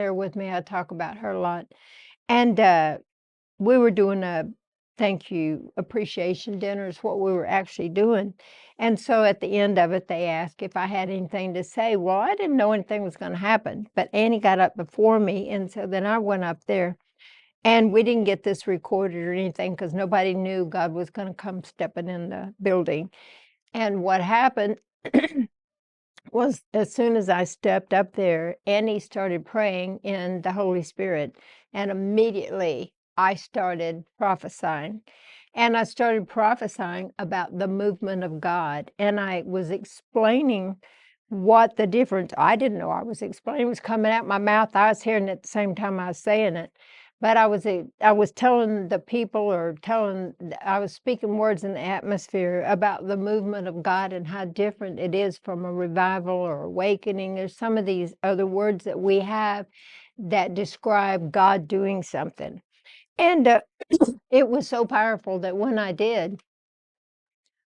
there with me. I talk about her a lot. And we were doing a thank you appreciation dinner is what we were actually doing. And so at the end of it, they asked if I had anything to say. Well, I didn't know anything was going to happen, but Annie got up before me. And so then I went up there, and we didn't get this recorded or anything because nobody knew God was going to come stepping in the building. And what happened was as soon as I stepped up there, Annie started praying in the Holy Spirit, and immediately I started prophesying. And I started prophesying about the movement of God, and I was explaining what the difference. I didn't know I was explaining. It was coming out my mouth. I was hearing it at the same time I was saying it. But I was telling the people, or I was speaking words in the atmosphere about the movement of God and how different it is from a revival or awakening. There's some of these other words that we have that describe God doing something. And it was so powerful that when I did,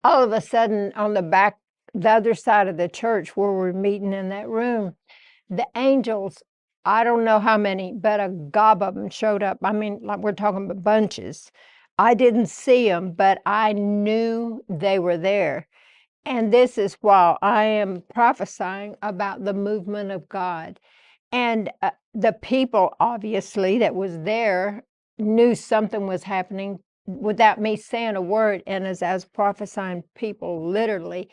all of a sudden on the other side of the church where we're meeting in that room, the angels, I don't know how many, but a gob of them showed up. I mean, like we're talking about bunches. I didn't see them, but I knew they were there. And this is while I am prophesying about the movement of God. And the people, obviously, that was there knew something was happening without me saying a word. And as I was prophesying, people literally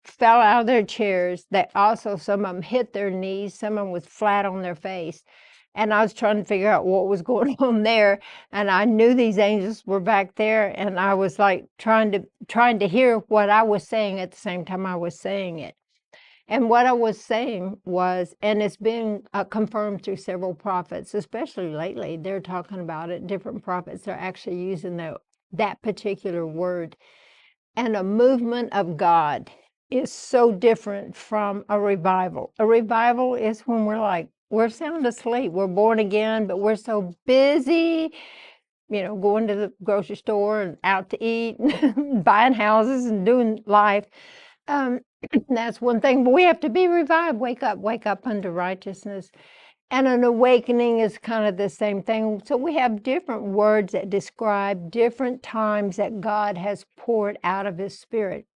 fell out of their chairs. They also, some of them hit their knees, some of them was flat on their face. And I was trying to figure out what was going on there. And I knew these angels were back there, and I was like trying to hear what I was saying at the same time I was saying it. And what I was saying was, and it's been confirmed through several prophets, especially lately, they're talking about it. Different prophets are actually using that particular word. And a movement of God is so different from a revival. A revival is when we're sound asleep, we're born again, but we're so busy, going to the grocery store and out to eat, buying houses and doing life. That's one thing, but we have to be revived. Wake up unto righteousness. And an awakening is kind of the same thing. So we have different words that describe different times that God has poured out of his Spirit.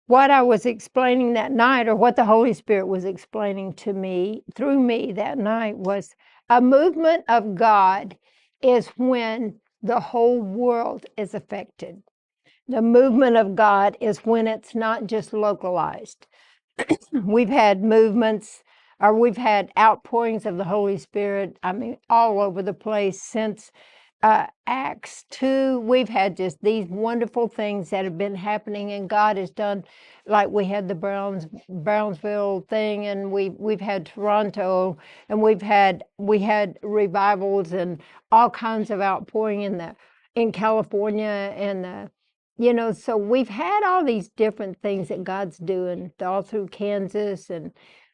What I was explaining that night, or what the Holy Spirit was explaining to me through me that night, was a movement of God is when the whole world is affected. The movement of God is when it's not just localized. We've had movements, or we've had outpourings of the Holy Spirit, all over the place since Acts 2. We've had just these wonderful things that have been happening, and God has done, like we had the Brownsville thing, and we've had Toronto, and we had revivals and all kinds of outpouring in California, and so we've had all these different things that God's doing all through Kansas,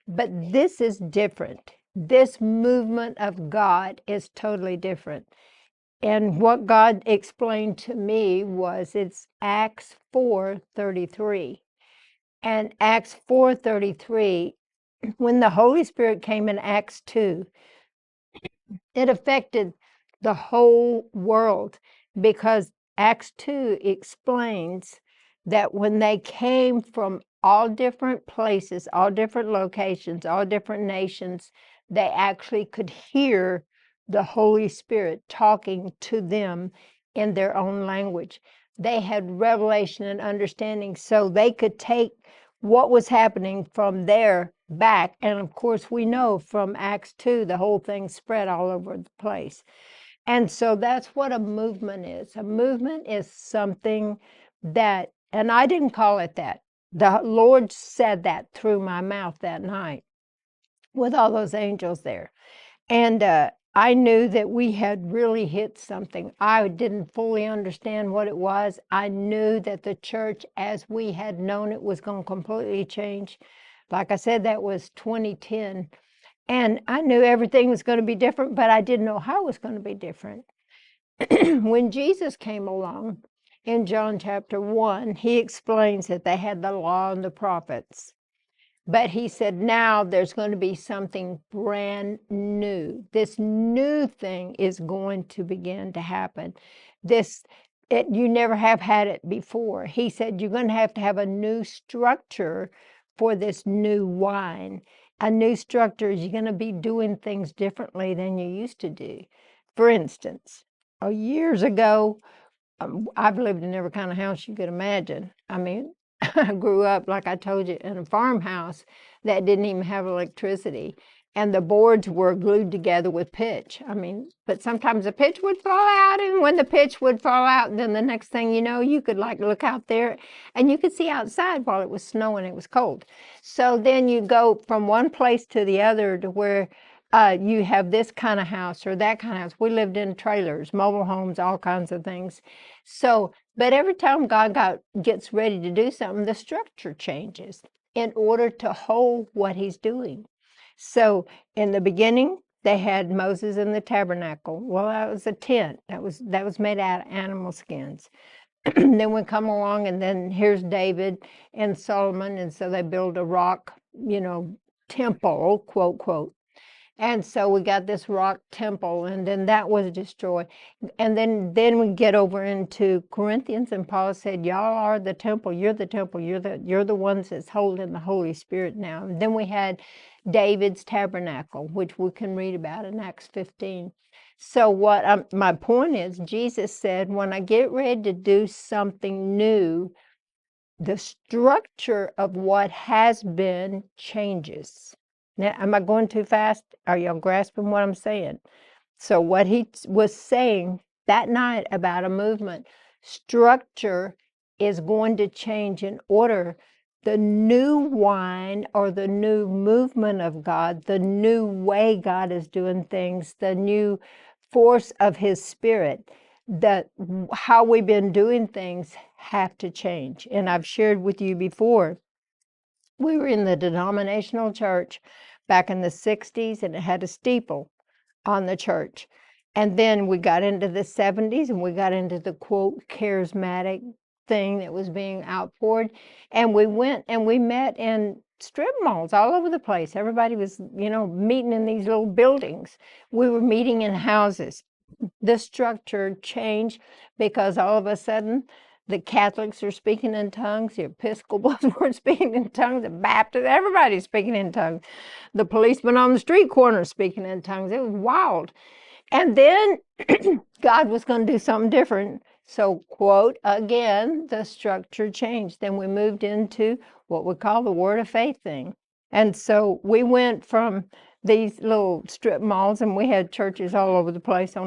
but this is different. This movement of God is totally different. And what God explained to me was it's Acts 4:33. And Acts 4:33, when the Holy Spirit came in Acts 2, it affected the whole world, because Acts 2 explains that when they came from all different places, all different locations, all different nations, they actually could hear the Holy Spirit talking to them in their own language. They had revelation and understanding, so they could take what was happening from there back. And of course, we know from Acts 2, the whole thing spread all over the place. And so that's what a movement is. A movement is something that, and I didn't call it that. The Lord said that through my mouth that night with all those angels there. And I knew that we had really hit something. I didn't fully understand what it was. I knew that the church, as we had known it, was going to completely change. Like I said, that was 2010. And I knew everything was going to be different, but I didn't know how it was going to be different. When Jesus came along in John chapter 1, he explains that they had the law and the prophets. But he said, now there's going to be something brand new. This new thing is going to begin to happen. You never have had it before. He said, you're going to have a new structure for this new wine. A new structure is you're going to be doing things differently than you used to do. For instance, years ago, I've lived in every kind of house you could imagine. I mean, I grew up, like I told you, in a farmhouse that didn't even have electricity. And the boards were glued together with pitch. I mean, but sometimes the pitch would fall out. And when the pitch would fall out, then the next thing you know, you could like look out there and you could see outside while it was snowing, it was cold. So then you go from one place to the other to where you have this kind of house or that kind of house. We lived in trailers, mobile homes, all kinds of things. So, but every time God gets ready to do something, the structure changes in order to hold what he's doing. So in the beginning, they had Moses in the tabernacle. Well, that was a tent. That was made out of animal skins. Then we come along, and then here's David and Solomon, and so they build a rock, temple, quote, quote. And so we got this rock temple, and then that was destroyed. And then we get over into Corinthians, and Paul said, y'all are the temple, you're the temple, you're the ones that's holding the Holy Spirit now. And then we had David's tabernacle, which we can read about in Acts 15. So what my point is, Jesus said, when I get ready to do something new, the structure of what has been changes. Now, am I going too fast? Are y'all grasping what I'm saying? So what he was saying that night about a movement, structure is going to change in order. The new wine or the new movement of God, the new way God is doing things, the new force of his spirit, how we've been doing things have to change. And I've shared with you before, we were in the denominational church back in the 60s, and it had a steeple on the church. And then we got into the 70s, and we got into the, quote, charismatic thing that was being outpoured. And we went and we met in strip malls all over the place. Everybody was, meeting in these little buildings. We were meeting in houses. The structure changed because all of a sudden, the Catholics are speaking in tongues, the Episcopals were speaking in tongues, the Baptists, everybody's speaking in tongues. The policeman on the street corner speaking in tongues. It was wild. And then God was going to do something different. So, quote, again, the structure changed. Then we moved into what we call the Word of Faith thing. And so we went from these little strip malls, and we had churches all over the place on